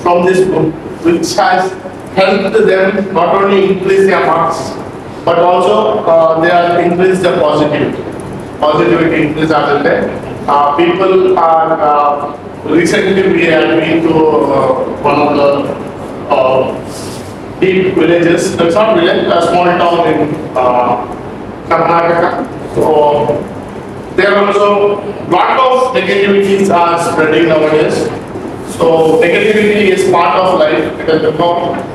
from this book, which has helped them not only increase their marks, but also they have increased the positivity. Positivity increase are there. People are recently we have been to one of the deep villages. It's not village, a small town in Karnataka. So there are also lot of negativities are spreading nowadays. So negativity is part of life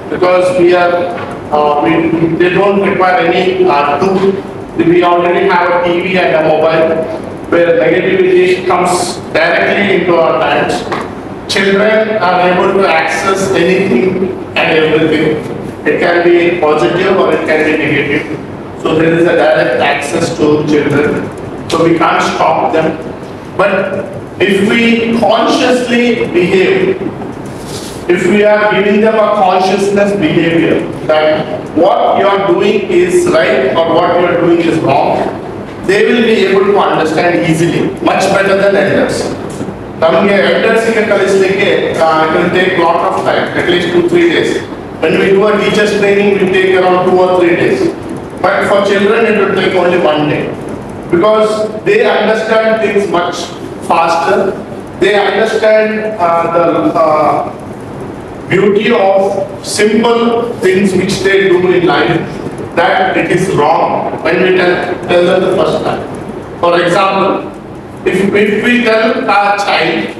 because we are they don't require any tool. We already have a TV and a mobile where negativity comes directly into our hands. Children are able to access anything and everything. It can be positive or it can be negative. So there is a direct access to children. So we can't stop them. But if we consciously behave, if we are giving them a consciousness behavior that what you are doing is right or what you are doing is wrong, they will be able to understand easily, much better than elders. Elders it will take a lot of time, at least 2-3 days. When we do a teacher's training, we take around 2 or 3 days. But for children, it will take only 1 day. Because they understand things much faster. They understand the beauty of simple things which they do in life, that it is wrong when we tell them the first time. For example, if we tell a child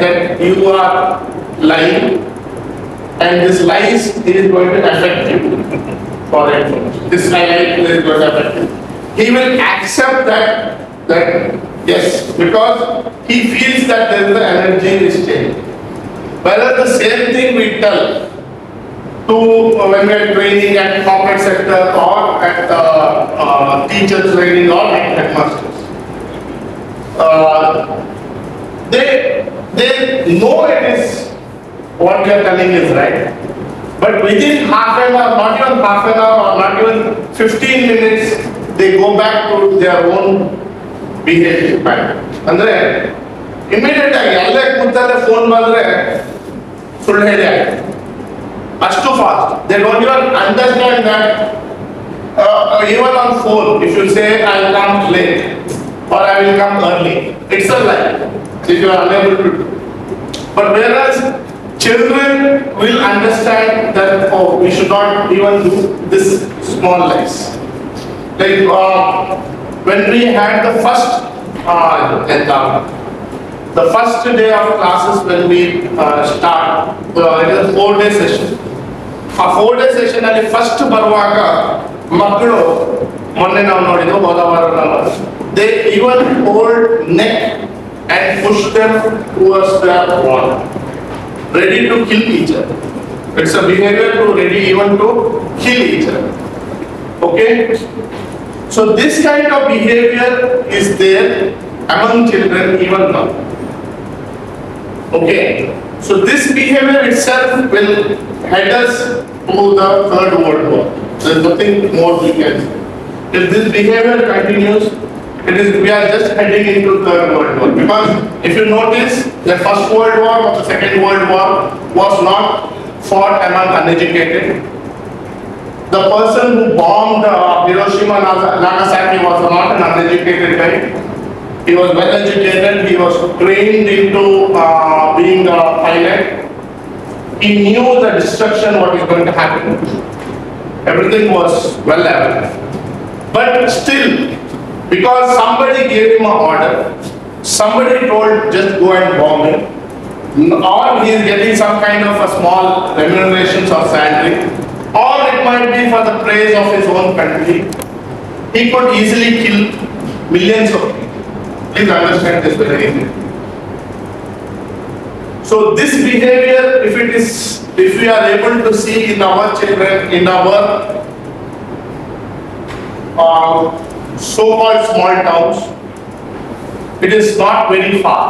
that you are lying and this lies is going to affect you, for example, this lie is going to affect you, he will accept that yes, because he feels that there is the energy is changing. Whether the same thing we tell to when we are training at corporate sector or at teacher training or at headmasters, they know it is what we are telling is right, but within half an hour, not even half an hour or not even 15 minutes, they go back to their own behavior pattern. Andre immediately alle kuttare phone bandre sulle hede too fast. They don't even understand that even on phone, if you say I will come late or I will come early, it's a lie if you are unable to do. But whereas children will understand that oh, we should not even do this small lies. Like when we had the first day of classes when we start, it is a 4-day session. A 4-day session ಅಲ್ಲಿ first ಬರುವಾಗ ಮಕ್ಕಳು ಮೊನ್ನೆ ನಾವು ನೋಡಿದ್ದು ಹೋದವಾರ they even hold neck and push them towards the wall, ready to kill each other. It's a behavior to ready even to kill each other. Okay? So this kind of behavior is there among children even now. Okay? So this behavior itself will head us to the Third World War. There is nothing more we can say. If this behavior continues, we are just heading into Third World War. Because if you notice, the First World War or the Second World War was not fought among uneducated. The person who bombed Hiroshima and Nagasaki was not an uneducated guy. He was well educated, he was trained into being a pilot. He knew the destruction, what is going to happen. Everything was well aware. But still, because somebody gave him an order, somebody told just go and bomb him, or he is getting some kind of a small remunerations or salary, or it might be for the praise of his own country, he could easily kill millions of people. Please understand this very easily. So this behavior, if we are able to see in our children, in our so-called small towns, it is not very far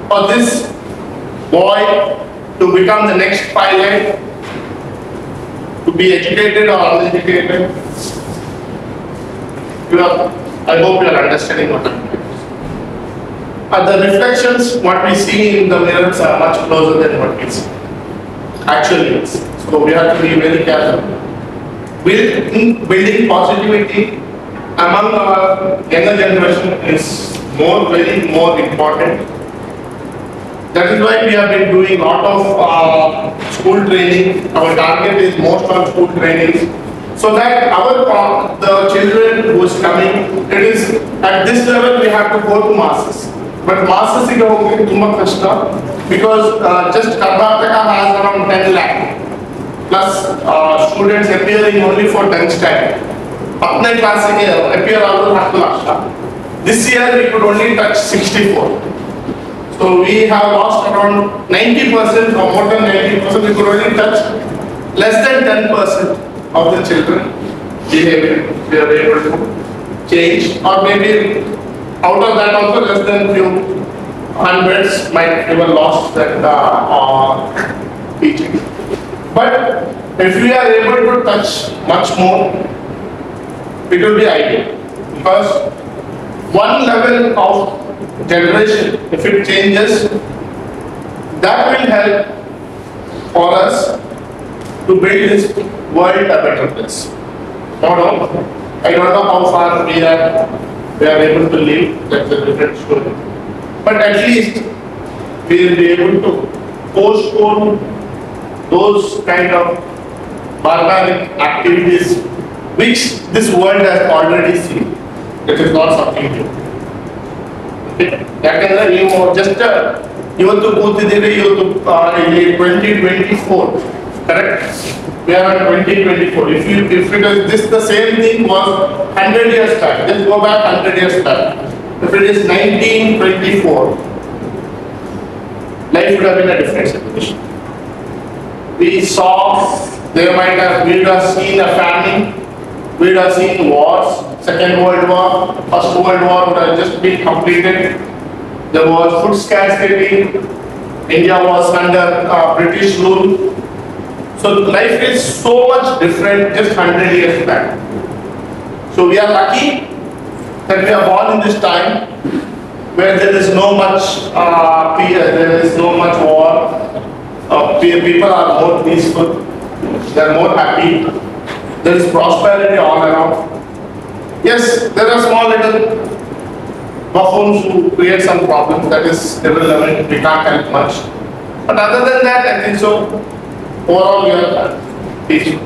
for this boy to become the next pilot, to be educated or uneducated. I hope you are understanding what I am doing. the reflections, what we see in the mirrors are much closer than what we see. Actually, is. So we have to be very careful. Building positivity among our younger generation is very more important. That is why we have been doing a lot of school training. Our target is most on school training, so that the children who is coming, it is at this level we have to go to masses. But masses is going to because just Karnataka has around 10 lakh plus students appearing only for 10th standard. Patna class appear almost. This year we could only touch 64. So we have lost around 90% or more than 90%. We could only touch less than 10% of the children behavior. We are able to change, or maybe out of that also less than few hundreds might even lost that teaching. But if we are able to touch much more, it will be ideal, because one level of generation, if it changes, that will help for us to build this world a better place. I don't know how far we are able to live, that's a different story. But at least we will be able to postpone those kind of barbaric activities which this world has already seen. It is not something new. ಯಾಕಂದ್ರೆ ನೀವು just ಇವತ್ತು ಕೂತಿದ್ದೀರಿ, ಇವತ್ತು 2024, correct? We are at 2024. If it is this the same thing was 100 years back, just go back 100 years back. If it is 1924, life would have been a different situation. We would have seen a famine. We would have seen wars. Second World War, First World War would have just been completed. There was food scarcity. India was under British rule. So life is so much different just 100 years back. So we are lucky that we are born in this time where there is no much fear, there is no much war. People are more peaceful. They are more happy. There is prosperity all around. Yes, there are small little buffoons who create some problems. That is irrelevant. We can't help much. But other than that, I think so. Overall, we are peaceful.